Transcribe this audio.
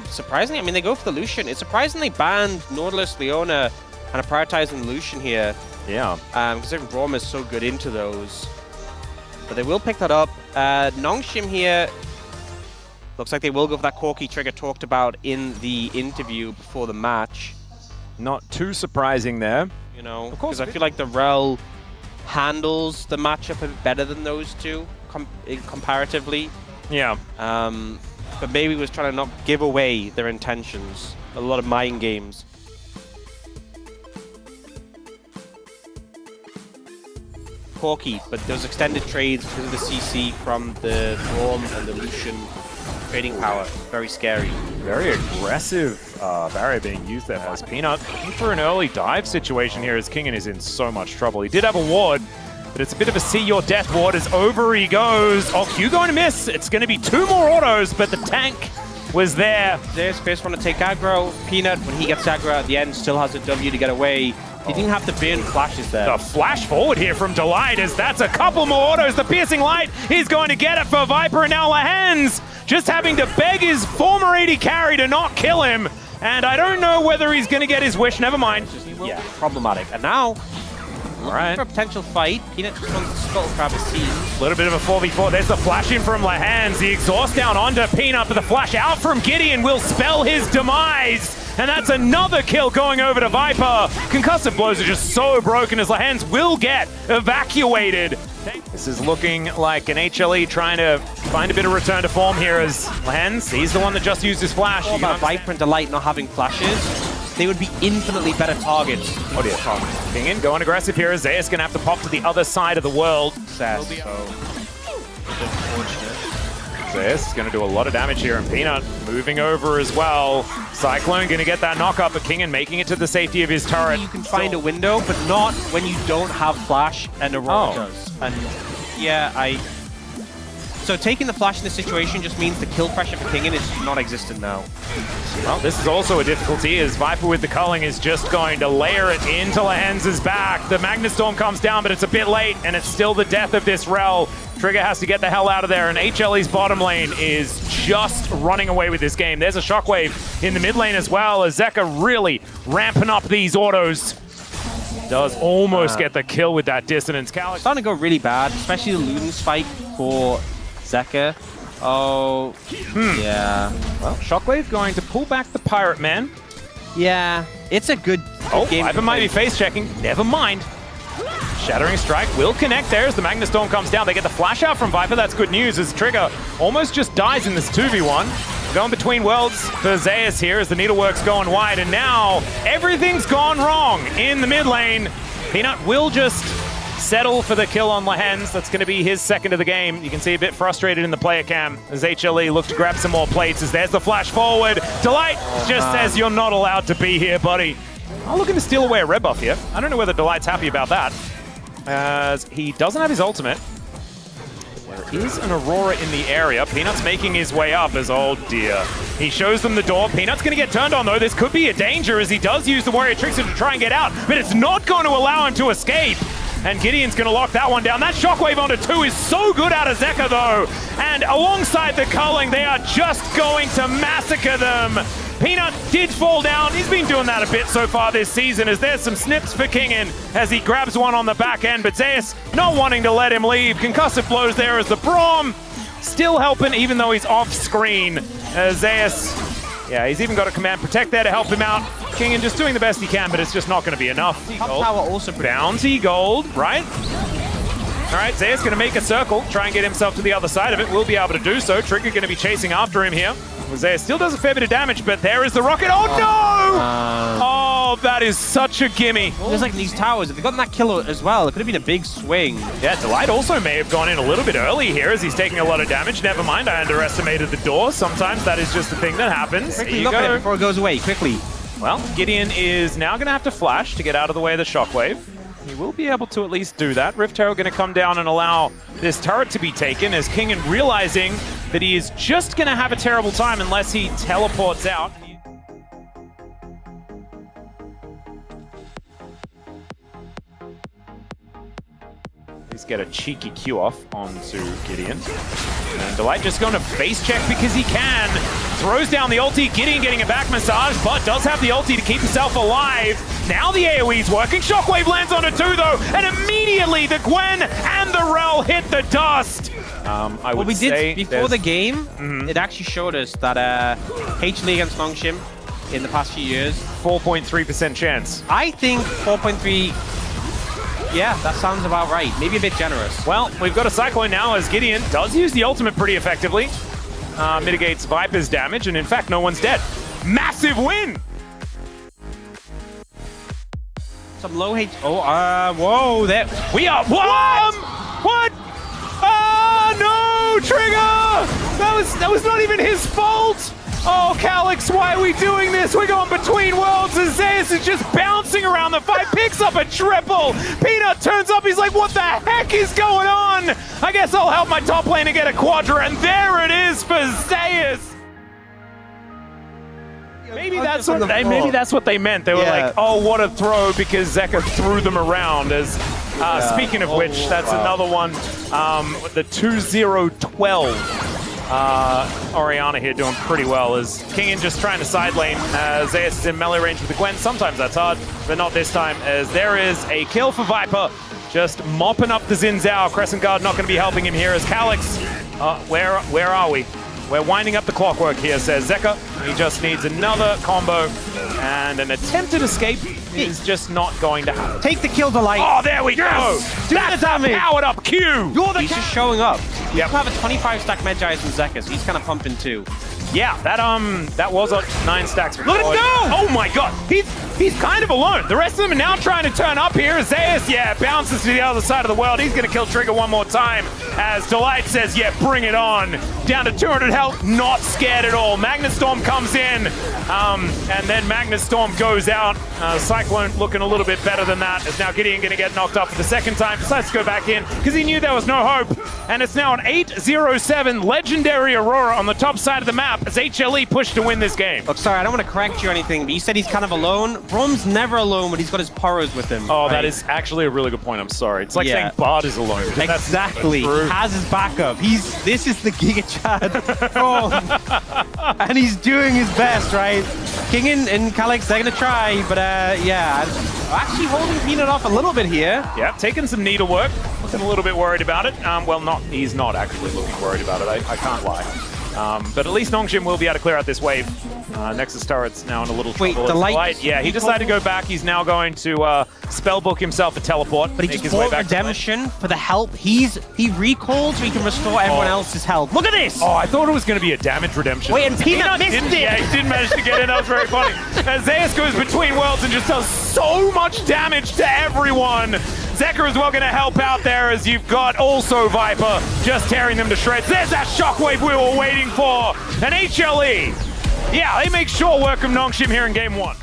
Surprisingly, I mean, they go for the Lucian. It's surprising they banned Nautilus, Leona, and are prioritizing Lucian here. Yeah. Considering Braum is so good into those. But they will pick that up. Nongshim here, looks like they will go for that Corki trigger talked about in the interview before the match. Not too surprising there. You know, because I feel like the Rel handles the matchup a bit better than those two comparatively. Yeah. But maybe was trying to not give away their intentions. A lot of mind games. Corki, but those extended trades because of the CC from the Braum and the Lucian trading power. Very scary. Very aggressive barrier being used there by Peanut. Looking for an early dive situation here as Kingen is in so much trouble. He did have a ward, but it's a bit of a see your death ward as over he goes. Oh, Q going to miss. It's going to be 2 more autos, but the tank was there. Zeus first want to take aggro. Peanut, when he gets aggro at the end, still has a W to get away. He didn't have to burn flashes there. The flash forward here from Delight as that's a couple more autos. The piercing light is going to get it for Viper, and now Lahens just having to beg his former AD carry to not kill him. And I don't know whether he's going to get his wish. Never mind. Yeah, problematic. And now, all right, for a potential fight, Peanut just wants to scuttle grab his team. A little bit of a 4v4. There's the flash in from Lahens. The exhaust down onto Peanut, but the flash out from Gideon will spell his demise. And that's another kill going over to Viper. Concussive blows are just so broken as Lahens will get evacuated. This is looking like an HLE trying to find a bit of return to form here as Lahens, he's the one that just used his flash. All about Viper and Delight not having flashes. They would be infinitely better targets. Oh dear. Kingen going aggressive here as Zeus gonna have to pop to the other side of the world. Zeus is going to do a lot of damage here, and Peanut moving over as well. Cyclone going to get that knock-up, but Kingen making it to the safety of his turret. You can find a window, but not when you don't have flash and Aurora does. And yeah, So taking the flash in this situation just means the kill pressure for Kingen is non-existent now. Well, this is also a difficulty as Viper with the culling is just going to layer it into Lahens' back. The Magnastorm comes down, but it's a bit late, and it's still the death of this Rel. Trigger has to get the hell out of there, and HLE's bottom lane is just running away with this game. There's a Shockwave in the mid lane as well, as Zeka really ramping up these autos. Does almost get the kill with that dissonance. It's starting to go really bad, especially the Luden spike for Zeka. Oh, yeah. Well, Shockwave going to pull back the Pirate Man. Yeah, it's a good game. Viper might be face checking. Never mind. Shattering Strike will connect there as the Magnastorm comes down. They get the flash out from Viper. That's good news as Trigger almost just dies in this 2v1. Going between worlds for Zeus here as the needlework's going wide. And now everything's gone wrong in the mid lane. Peanut will just settle for the kill on Lahens. That's going to be his second of the game. You can see a bit frustrated in the player cam as HLE looks to grab some more plates as there's the flash forward. Delight just says you're not allowed to be here, buddy. I'm looking to steal away a red buff here. I don't know whether Delight's happy about that, as he doesn't have his ultimate. There is an Aurora in the area. Peanut's making his way up as, oh dear. He shows them the door. Peanut's going to get turned on though. This could be a danger as he does use the Warrior Trickster to try and get out, but it's not going to allow him to escape. And Gideon's going to lock that one down. That Shockwave onto 2 is so good out of Zeka though. And alongside the culling, they are just going to massacre them. Peanut did fall down. He's been doing that a bit so far this season as there's some snips for Kingen as he grabs one on the back end. But Zeus not wanting to let him leave. Concussive blows there as the Braum still helping even though he's off screen. Zeus, yeah, he's even got a command protect there to help him out. Kingen just doing the best he can, but it's just not going to be enough. Power also bounty gold, right? All right, Zeus going to make a circle, try and get himself to the other side of it. Will be able to do so. Trigger going to be chasing after him here. Zeus still does a fair bit of damage, but there is the rocket. Oh no! Oh, that is such a gimme. There's like these towers. If they've gotten that kill as well, it could have been a big swing. Yeah, Delight also may have gone in a little bit early here as he's taking a lot of damage. Never mind, I underestimated the door. Sometimes that is just the thing that happens. Quickly look at it before it goes away, quickly. Well, Gideon is now going to have to flash to get out of the way of the Shockwave. He will be able to at least do that. Rift Herald going to come down and allow this turret to be taken as Kingen realizing that he is just going to have a terrible time unless he teleports out. He's get a cheeky Q off onto Gideon. And Delight just going to face check because he can. Throws down the ulti. Gideon getting a back massage, but does have the ulti to keep himself alive. Now the AoE's working. Shockwave lands on a 2 though, and immediately the Gwen and the Rel hit the dust. I would say before the game, it actually showed us that HLE against Nongshim in the past few years, 4.3% chance. I think 4.3. Yeah, that sounds about right. Maybe a bit generous. Well, we've got a Cyclone now as Gideon does use the ultimate pretty effectively. Mitigates Viper's damage, and in fact, no one's dead. Massive win! Some low H. Oh, whoa, there. We are. What? Oh, no, Trigger! That was not even his fault! Oh, Calyx, why are we doing this? We're going between worlds, and Zeus is just bouncing around the fight, picks up a triple. Peanut turns up, he's like, what the heck is going on? I guess I'll help my top laner get a quadra, and there it is for Zeus. Maybe that's what they meant. They were like, oh, what a throw, because Zeka threw them around. As speaking of which, that's another one. The 2-0-12. Orianna here doing pretty well as Kingen just trying to side lane. Zeus is in melee range with the Gwen. Sometimes that's hard, but not this time, as there is a kill for Viper. Just mopping up the Xin Zhao. Crescent Guard not going to be helping him here as Calyx. Where are we? We're winding up the clockwork here, says Zeka. He just needs another combo, and an attempted escape is just not going to happen. Take the kill, Delight. Oh, there we go. Do the damage. Powered up Q. He's just showing up. You have a 25 stack Medjay from Zeka, so he's kind of pumping too. Yeah, that was up 9 stacks. Look at him go! Oh my god, he's kind of alone. The rest of them are now trying to turn up here. Zeus, bounces to the other side of the world. He's gonna kill Trigger one more time as Delight says, bring it on. Down to 200 health, not scared at all. Magnus Storm comes in, and then Magnus Storm goes out. Cyclone looking a little bit better than that, as now Gideon gonna get knocked off for the second time. Decides to go back in, because he knew there was no hope. And it's now an 8-0-7 legendary Aurora on the top side of the map as HLE pushed to win this game. Look, sorry, I don't want to correct you or anything, but you said he's kind of alone. Brom's never alone, but he's got his Poros with him. Oh, right? That is actually a really good point. I'm sorry. It's like saying Bard is alone. Exactly. He has his backup. This is the Giga Chad Brom. And he's doing his best, right? Kingen and Calyx, they're going to try, but actually holding Peanut off a little bit here. Yeah, taking some needlework. Looking a little bit worried about it. He's not actually looking worried about it. I can't lie. But at least Nongshim will be able to clear out this wave. Nexus Turret's now in a little trouble. Wait, Delight? Yeah, he decided to go back. He's now going to spellbook himself a teleport. But he just bought redemption for the help. He recalled so he can restore everyone else's health. Look at this! Oh, I thought it was going to be a damage redemption. Wait, and Peanut missed it! Yeah, he didn't manage to get in. That was very funny. As Zeus goes between worlds and just does so much damage to everyone. Zeka as well going to help out there as you've got also Viper just tearing them to shreds. There's that shockwave we were waiting for. And HLE, they make short work of Nongshim here in game 1.